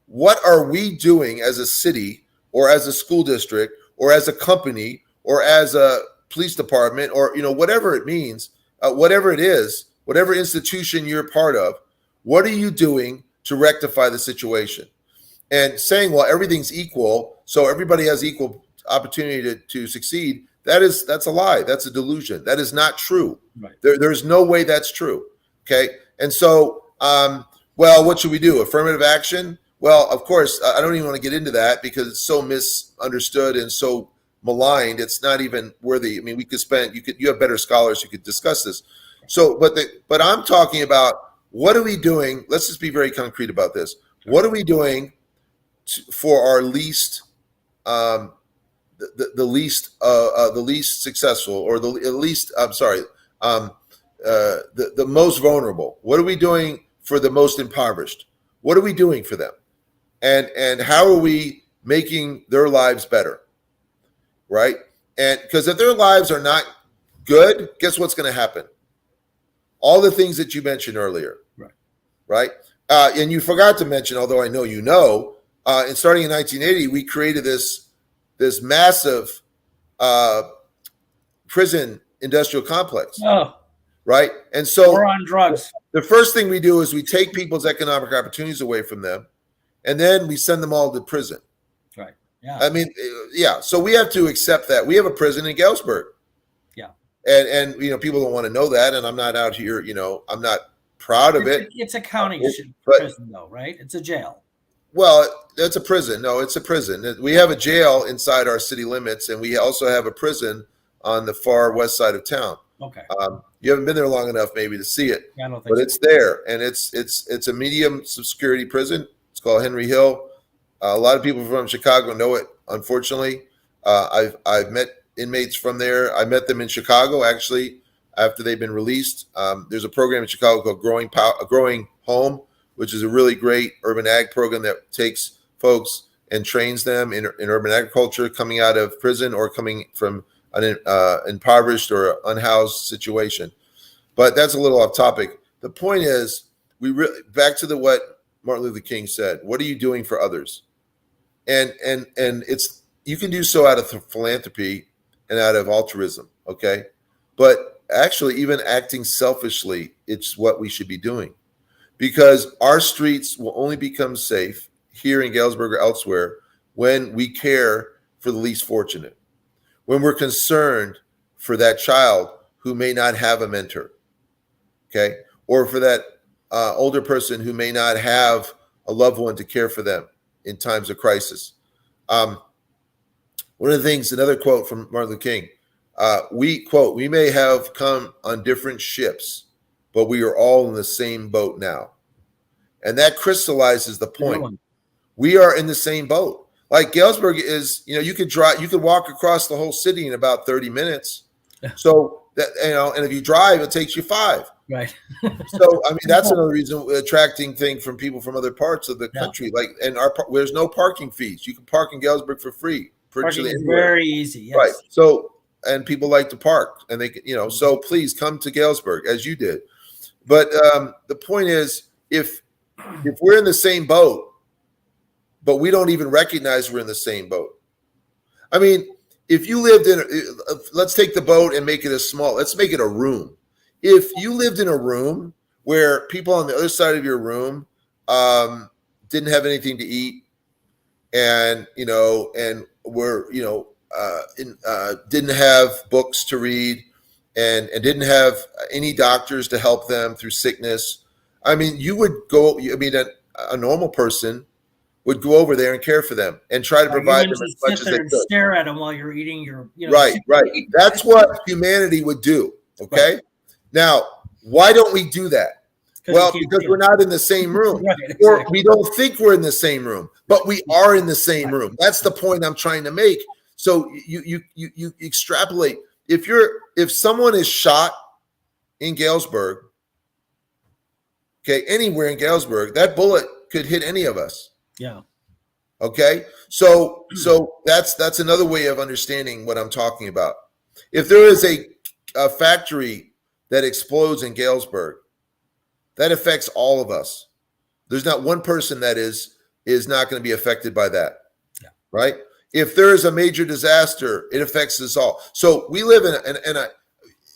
Speaker 2: What are we doing as a city or as a school district or as a company or as a police department or, whatever it means, whatever it is, whatever institution you're part of, what are you doing to rectify the situation? And saying, well, everything's equal, so everybody has equal opportunity to succeed, that's a lie. That's a delusion. That is not true.
Speaker 1: Right.
Speaker 2: There's no way that's true. Okay. And so, well, what should we do? Affirmative action? Well, of course, I don't even want to get into that because it's so misunderstood and so maligned. It's not even worthy. I mean, you have better scholars who could discuss this. So, but I'm talking about, what are we doing? Let's just be very concrete about this. What are we doing for our least, the least successful, or the most vulnerable? What are we doing for the most impoverished? What are we doing for them? And how are we making their lives better? Right? And because if their lives are not good, guess what's going to happen? All the things that you mentioned earlier. Right? And you forgot to mention, although I know and starting in 1980, we created this massive prison industrial complex.
Speaker 1: Oh.
Speaker 2: Right? And so
Speaker 1: we're on drugs.
Speaker 2: The first thing we do is we take people's economic opportunities away from them, and then we send them all to prison.
Speaker 1: Right. Yeah.
Speaker 2: I mean, yeah. So we have to accept that. We have a prison in Galesburg.
Speaker 1: Yeah.
Speaker 2: And people don't want to know that, and I'm not out here, I'm not proud of it.
Speaker 1: It's a county prison, though, right? It's a jail.
Speaker 2: Well, it's a prison. No, it's a prison. We have a jail inside our city limits, and we also have a prison on the far west side of town.
Speaker 1: Okay.
Speaker 2: You haven't been there long enough, maybe, to see it.
Speaker 1: Yeah, I don't think
Speaker 2: but
Speaker 1: so.
Speaker 2: It's there, and it's a medium security prison. It's called Henry Hill. A lot of people from Chicago know it. Unfortunately, I've met inmates from there. I met them in Chicago, actually, after they've been released. There's a program in Chicago called Growing Home, which is a really great urban ag program that takes folks and trains them in urban agriculture coming out of prison or coming from an impoverished or unhoused situation. But that's a little off topic. The point is, back to what Martin Luther King said, what are you doing for others? And it's, you can do so out of philanthropy and out of altruism, okay? But actually, even acting selfishly, it's what we should be doing, because our streets will only become safe here in Galesburg or elsewhere when we care for the least fortunate, when we're concerned for that child who may not have a mentor, okay? Or for that older person who may not have a loved one to care for them in times of crisis. One of the things, another quote from Martin Luther King, we may have come on different ships, but we are all in the same boat now. And that crystallizes the point. We are in the same boat. Like Galesburg is, you could walk across the whole city in about 30 minutes. So that, and if you drive, it takes you 5.
Speaker 1: Right.
Speaker 2: So, I mean, that's another reason, attracting thing from people from other parts of the country. Like, and there's no parking fees. You can park in Galesburg for free.
Speaker 1: Parking is very easy. Yes.
Speaker 2: Right. So, and people like to park, and they, so please come to Galesburg as you did. But the point is, if we're in the same boat, but we don't even recognize we're in the same boat. I mean, if you lived in, let's take the boat and make it let's make it a room. If you lived in a room where people on the other side of your room didn't have anything to eat, and were didn't have books to read, and didn't have any doctors to help them through sickness, I mean, you would go. I mean, a normal person would go over there and care for them and try to provide them as much as they could.
Speaker 1: Stare at them while you're eating your.
Speaker 2: Right. That's what humanity would do. Okay. Right. Now, why don't we do that? Well, because we're not in the same room, right, exactly. Or we don't think we're in the same room, but we are in the same room. That's the point I'm trying to make. So you extrapolate. If someone is shot in Galesburg, okay, anywhere in Galesburg, that bullet could hit any of us.
Speaker 1: Yeah.
Speaker 2: Okay, so that's another way of understanding what I'm talking about. If there is a factory that explodes in Galesburg, that affects all of us. There's not one person that is not going to be affected by that, right? If there is a major disaster, it affects us all. So we live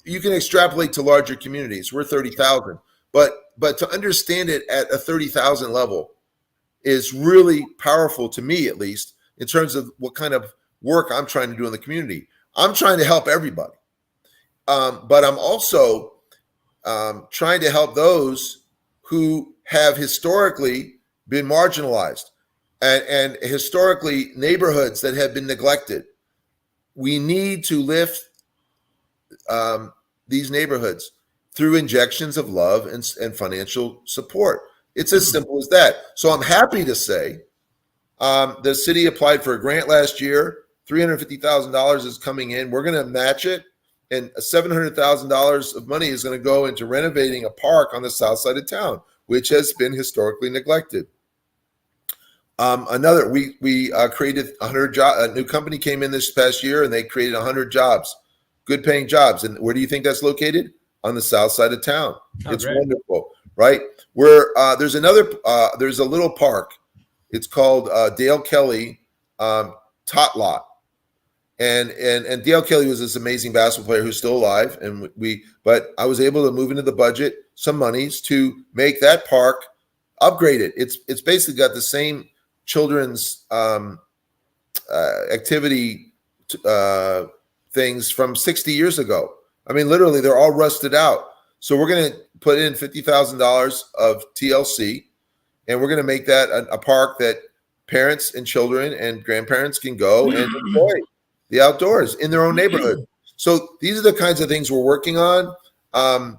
Speaker 2: you can extrapolate to larger communities. We're 30,000, but to understand it at a 30,000 level is really powerful to me, at least in terms of what kind of work I'm trying to do in the community. I'm trying to help everybody, but I'm also trying to help those who have historically been marginalized and historically neighborhoods that have been neglected. We need to lift these neighborhoods through injections of love and financial support. It's as simple as that. So I'm happy to say the city applied for a grant last year. $350,000 is coming in. We're going to match it. And $700,000 of money is going to go into renovating a park on the south side of town, which has been historically neglected. We created 100 jobs. A new company came in this past year, and they created 100 jobs, good paying jobs. And where do you think that's located? On the south side of town. Oh, it's great. Wonderful, right? There's a little park. It's called Dale Kelly Tot Lot. And Dale Kelly was this amazing basketball player who's still alive. But I was able to move into the budget some monies to make that park upgraded. It's basically got the same children's activity things from 60 years ago. I mean, literally, they're all rusted out. So we're going to put in $50,000 of TLC, and we're going to make that a park that parents and children and grandparents can go and enjoy the outdoors in their own neighborhood. So these are the kinds of things we're working on. And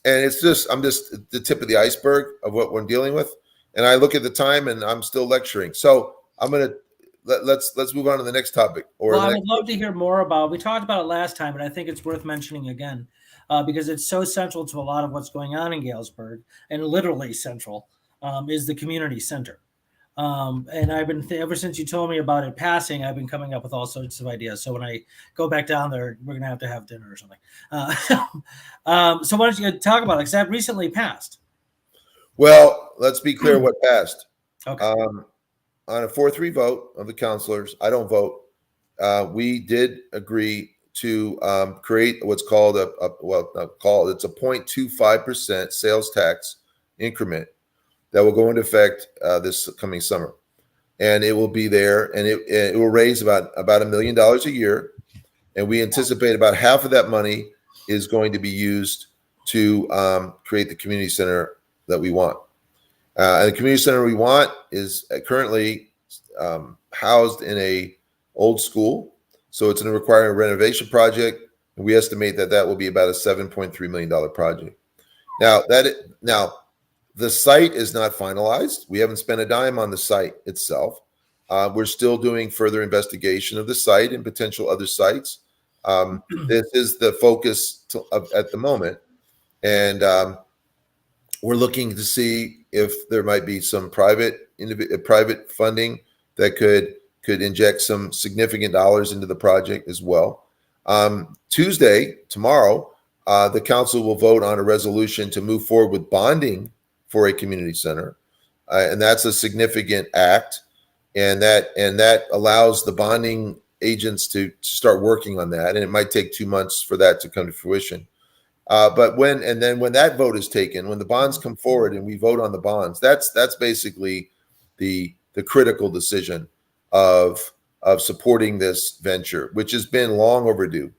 Speaker 2: I'm just the tip of the iceberg of what we're dealing with. And I look at the time and I'm still lecturing. So I'm going to let's move on to the next topic.
Speaker 1: I would love to hear more about, we talked about it last time, but I think it's worth mentioning again because it's so central to a lot of what's going on in Galesburg, and literally central is the community center. And I've been, ever since you told me about it passing, I've been coming up with all sorts of ideas. So when I go back down there, we're going to have dinner or something. So why don't you talk about it? Because that recently passed.
Speaker 2: Well, let's be clear what passed.
Speaker 1: Okay.
Speaker 2: On a 4-3 vote of the councilors, I don't vote. We did agree to create what's called it's a 0.25% sales tax increment that will go into effect this coming summer, and it will be there, and it will raise about $1 million a year, and we anticipate about half of that money is going to be used to create the community center that we want. And the community center we want is currently housed in a old school, so it's going to require a renovation project, and we estimate that will be about a $7.3 million project. Now the site is not finalized. We haven't spent a dime on the site itself. We're still doing further investigation of the site and potential other sites. This is the focus at the moment, and we're looking to see if there might be some private funding that could inject some significant dollars into the project as well. Tomorrow, the council will vote on a resolution to move forward with bonding for a community center, and that's a significant act, and that allows the bonding agents to start working on that, and it might take 2 months for that to come to fruition. But when that vote is taken, when the bonds come forward and we vote on the bonds, that's basically the critical decision of supporting this venture, which has been long overdue.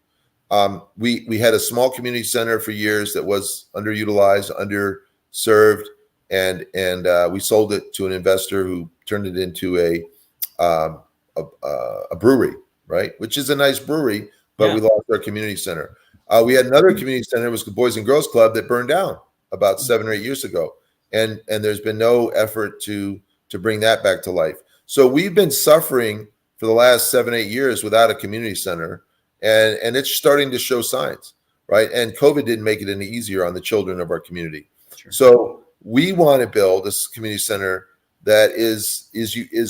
Speaker 2: We had a small community center for years that was underutilized, underserved, and we sold it to an investor who turned it into a brewery, right? Which is a nice brewery, but we lost our community center. We had another community center, it was the Boys and Girls Club, that burned down about 7 or 8 years ago, and there's been no effort to bring that back to life. So we've been suffering for the last 7, 8 years without a community center, and it's starting to show signs, right? And COVID didn't make it any easier on the children of our community. Sure. So we want to build this community center that is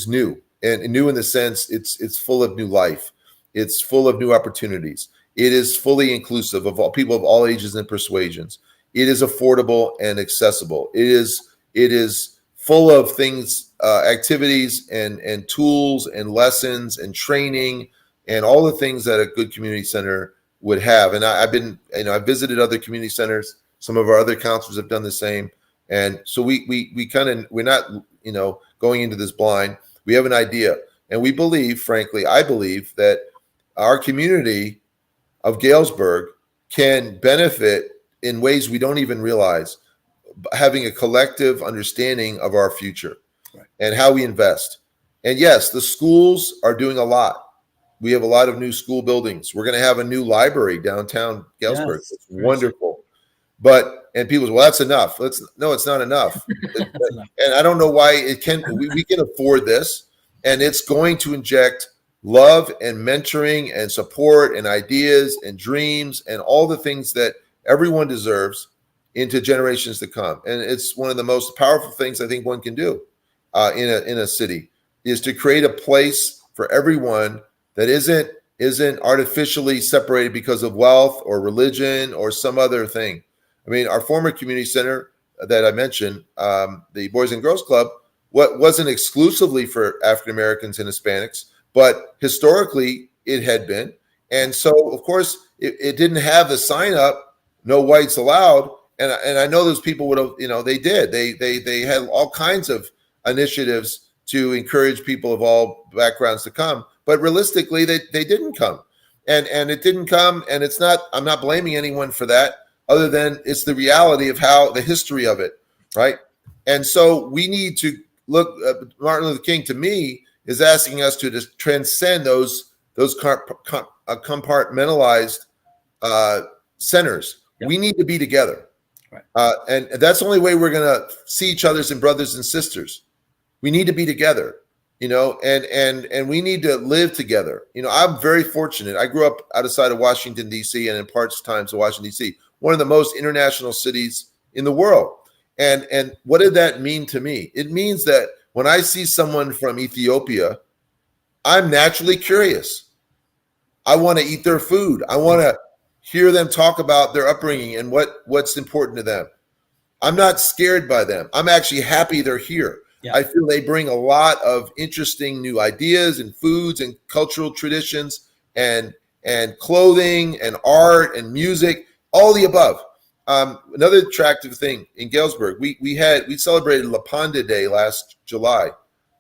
Speaker 2: new, and new in the sense it's full of new life. It's full of new opportunities. It is fully inclusive of all people of all ages and persuasions. It is affordable and accessible. It is full of things, activities and tools and lessons and training and all the things that a good community center would have. And I've visited other community centers. Some of our other counselors have done the same. And so we're not, going into this blind. We have an idea, and we believe, frankly, I believe that our community of Galesburg can benefit in ways we don't even realize, having a collective understanding of our future and how we invest. And yes, the schools are doing a lot. We have a lot of new school buildings. We're going to have a new library downtown Galesburg.
Speaker 1: Yes,
Speaker 2: it's wonderful. And people say, well, that's enough. No, it's not enough. And I don't know why we can afford this. And it's going to inject love and mentoring and support and ideas and dreams and all the things that everyone deserves into generations to come. And it's one of the most powerful things I think one can do in a city, is to create a place for everyone that isn't artificially separated because of wealth or religion or some other thing. I mean, our former community center that I mentioned, the Boys and Girls Club, wasn't exclusively for African Americans and Hispanics, but historically it had been. And so, of course, it didn't have the sign up, "No whites allowed." And I know those people would have, they did. They had all kinds of initiatives to encourage people of all backgrounds to come. But realistically, they didn't come. And it didn't come. And I'm not blaming anyone for that, other than it's the reality of the history of it, right? And so we need to look. Martin Luther King, to me, is asking us to just transcend those compartmentalized centers. Yep. We need to be together, right. And that's the only way we're going to see each other as brothers and sisters. We need to be together, and we need to live together. I'm very fortunate. I grew up outside of Washington, D.C., and in parts times of Washington, D.C., one of the most international cities in the world. And what did that mean to me? It means that when I see someone from Ethiopia, I'm naturally curious. I want to eat their food. I want to hear them talk about their upbringing and what's important to them. I'm not scared by them. I'm actually happy they're here. Yeah. I feel they bring a lot of interesting new ideas and foods and cultural traditions and clothing and art and music, all the above. Another attractive thing in Galesburg, we celebrated La Panda Day last July.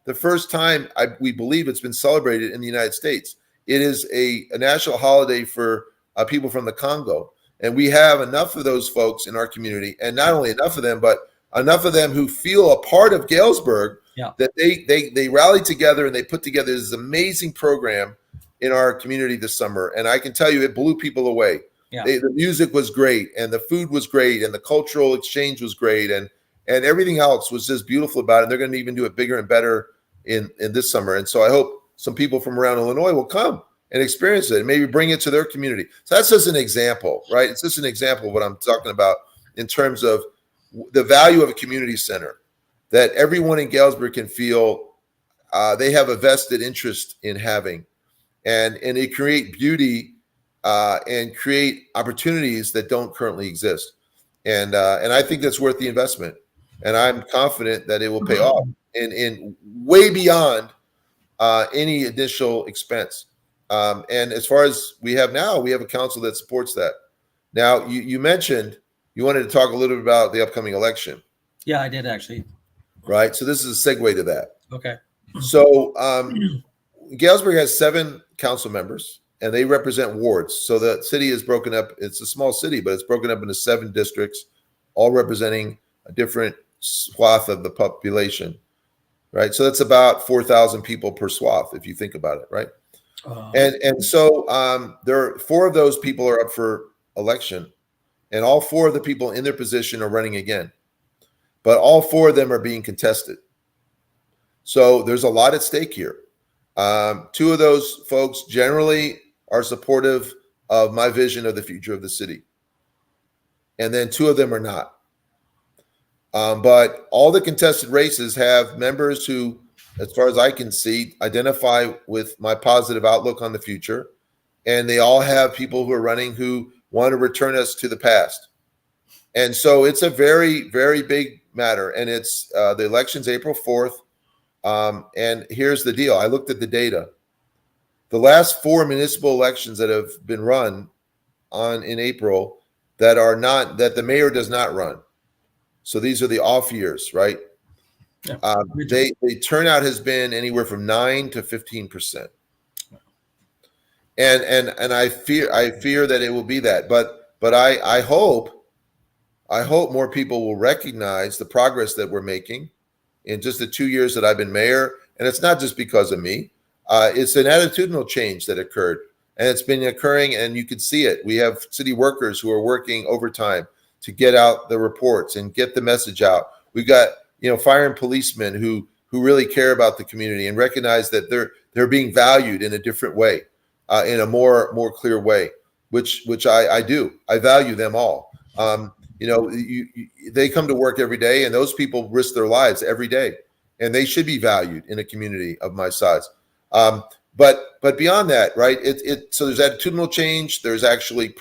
Speaker 2: The first time we believe it's been celebrated in the United States. It is a national holiday for people from the Congo. And we have enough of those folks in our community, and not only enough of them, but enough of them who feel a part of Galesburg, that they rally together and they put together this amazing program in our community this summer. And I can tell you, it blew people away. Yeah. The music was great, and the food was great, and the cultural exchange was great, and everything else was just beautiful about it. They're going to even do it bigger and better in this summer. And so I hope some people from around Illinois will come and experience it and maybe bring it to their community. So that's just an example, right? It's just an example of what I'm talking about in terms of the value of a community center, that everyone in Galesburg can feel they have a vested interest in having, and it create beauty and create opportunities that don't currently exist. And I think that's worth the investment. And I'm confident that it will pay off in way beyond any additional expense. And as far as we have now, we have a council that supports that. Now, you mentioned you wanted to talk a little bit about the upcoming election.
Speaker 1: Yeah, I did actually.
Speaker 2: Right. So this is a segue to that.
Speaker 1: Okay.
Speaker 2: So Galesburg has 7 council members, and they represent wards. So the city is broken up. It's a small city, but it's broken up into 7 districts, all representing a different swath of the population. Right. So that's about 4,000 people per swath, if you think about it. Right. And so there are 4 of those people are up for election, and all 4 of the people in their position are running again, but all 4 of them are being contested. So there's a lot at stake here. 2 of those folks generally are supportive of my vision of the future of the city, and then 2 of them are not. But all the contested races have members who, as far as I can see, identify with my positive outlook on the future. And they all have people who are running who want to return us to the past. And so it's a very, very big matter. And it's the election's April 4th. And here's the deal. I looked at the data. The last 4 municipal elections that have been run in April that the mayor does not run. So these are the off years, right?
Speaker 1: Yeah.
Speaker 2: The turnout has been anywhere from 9 to 15%. And I fear that it will be that. But I hope more people will recognize the progress that we're making in just the 2 years that I've been mayor. And it's not just because of me. It's an attitudinal change that occurred, and it's been occurring, and you can see it. We have city workers who are working overtime to get out the reports and get the message out. We've got, fire and policemen who really care about the community and recognize that they're being valued in a different way, in a more clear way, which I do. I value them all. They come to work every day, and those people risk their lives every day, and they should be valued in a community of my size. But beyond that, right? So there's attitudinal change. There's actually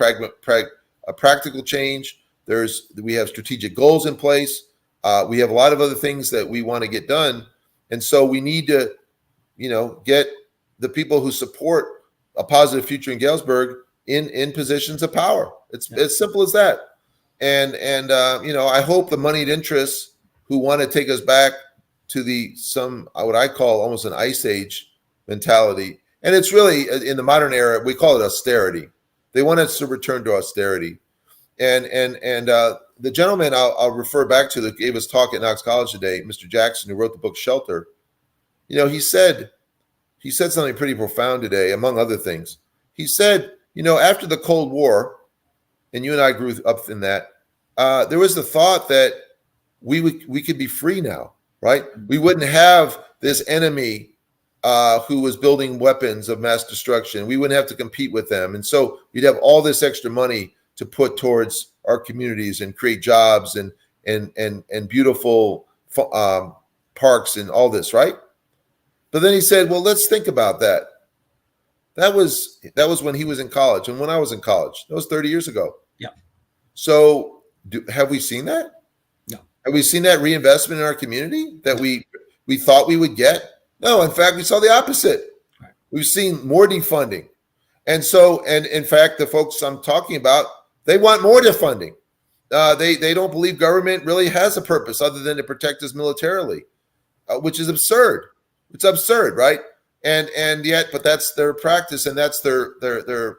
Speaker 2: a practical change. We have strategic goals in place. We have a lot of other things that we want to get done, and so we need to, get the people who support a positive future in Galesburg in positions of power. It's as simple as that. And I hope the moneyed interests who want to take us back to what I call almost an ice age mentality. And it's really, in the modern era, we call it austerity. They want us to return to austerity. And the gentleman I'll refer back to that gave us talk at Knox College today, Mr. Jackson, who wrote the book Shelter, he said something pretty profound today, among other things. He said, after the Cold War, and you and I grew up in that, there was the thought that we could be free now, right? We wouldn't have this enemy who was building weapons of mass destruction. We wouldn't have to compete with them. And so we'd have all this extra money to put towards our communities and create jobs and beautiful parks and all this, right? But then he said, well, let's think about that. That was when he was in college and when I was in college. That was 30 years ago.
Speaker 1: Yeah.
Speaker 2: So have we seen that?
Speaker 1: No.
Speaker 2: Have we seen that reinvestment in our community that we thought we would get? No, in fact, we saw the opposite. Right. We've seen more defunding. And in fact, the folks I'm talking about, they want more defunding. They don't believe government really has a purpose other than to protect us militarily, which is absurd. It's absurd, right? And yet, but that's their practice and that's their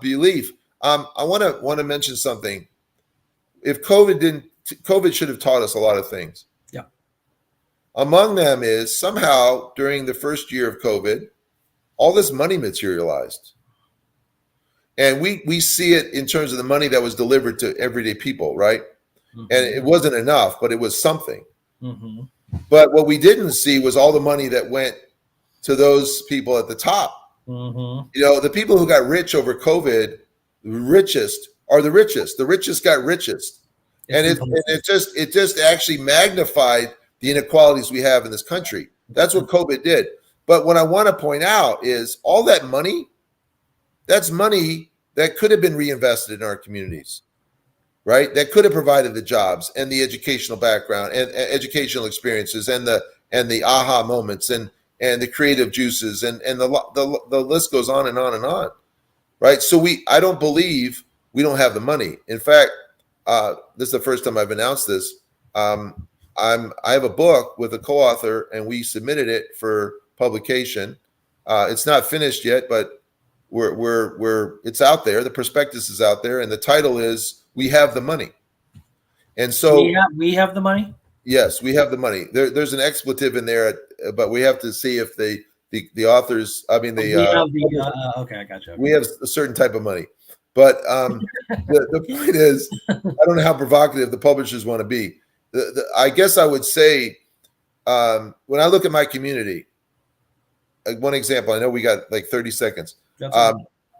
Speaker 2: belief. I want to mention something. If COVID should have taught us a lot of things.
Speaker 1: Yeah.
Speaker 2: Among them is somehow during the first year of COVID, all this money materialized. And we see it in terms of the money that was delivered to everyday people, right? Mm-hmm. And it wasn't enough, but it was something. Mm-hmm. But what we didn't see was all the money that went to those people at the top. Mm-hmm. The people who got rich over COVID, the richest are the richest. The richest got richest. And it just actually magnified the inequalities we have in this country. That's what COVID did. But what I want to point out is all that money, that's money that could have been reinvested in our communities, right? That could have provided the jobs and the educational background and educational experiences and the aha moments and the creative juices and the list goes on and on and on, right? So I don't believe we don't have the money. In fact, this is the first time I've announced this. I have a book with a co-author, and we submitted it for publication. It's not finished yet, but it's out there. The prospectus is out there, and the title is "We Have the Money." And so
Speaker 1: we have the money.
Speaker 2: Yes, we have the money. There's an expletive in there, but we have to see if the authors. I mean, okay,
Speaker 1: I got you. Okay.
Speaker 2: We have a certain type of money, but the point is, I don't know how provocative the publishers want to be. I guess I would say, when I look at my community, one example. I know we got like 30 seconds.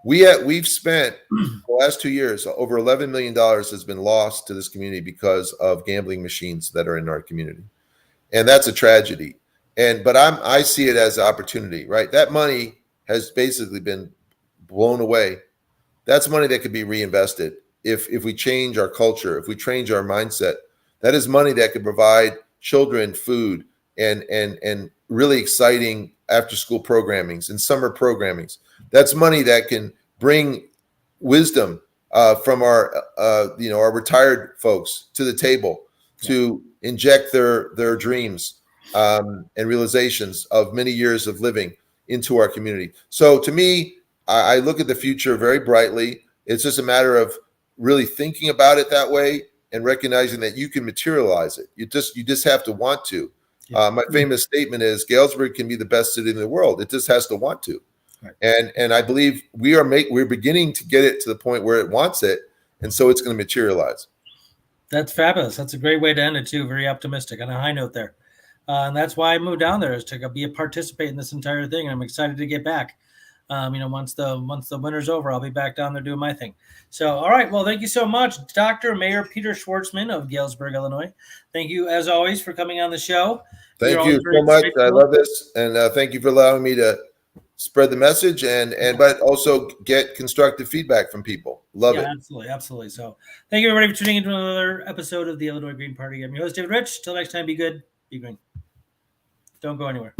Speaker 2: We've spent the last 2 years over $11 million has been lost to this community because of gambling machines that are in our community, and that's a tragedy. But I see it as an opportunity, right? That money has basically been blown away. That's money that could be reinvested if we change our culture, if we change our mindset. That is money that could provide children food and really exciting after school programmings and summer programmings. That's money that can bring wisdom from our retired folks to the table to inject their dreams and realizations of many years of living into our community. So to me, I look at the future very brightly. It's just a matter of really thinking about it that way and recognizing that you can materialize it. You just have to want to. My famous statement is Galesburg can be the best city in the world. It just has to want to. Right. And I believe we're beginning to get it to the point where it wants it, and so it's going to materialize.
Speaker 1: That's fabulous. That's a great way to end it too. Very optimistic on a high note there. And that's why I moved down there, is to be a participant in this entire thing. I'm excited to get back. Once the winter's over, I'll be back down there doing my thing. So, all right. Well, thank you so much, Dr. Mayor Peter Schwartzman of Galesburg, Illinois. Thank you, as always, for coming on the show.
Speaker 2: Thank you so much. I love this, and thank you for allowing me to spread the message but also get constructive feedback from people. Love it.
Speaker 1: Absolutely. So, thank you everybody for tuning into another episode of the Illinois Green Party. I'm your host, David Rych. Till next time, be good, be green. Don't go anywhere.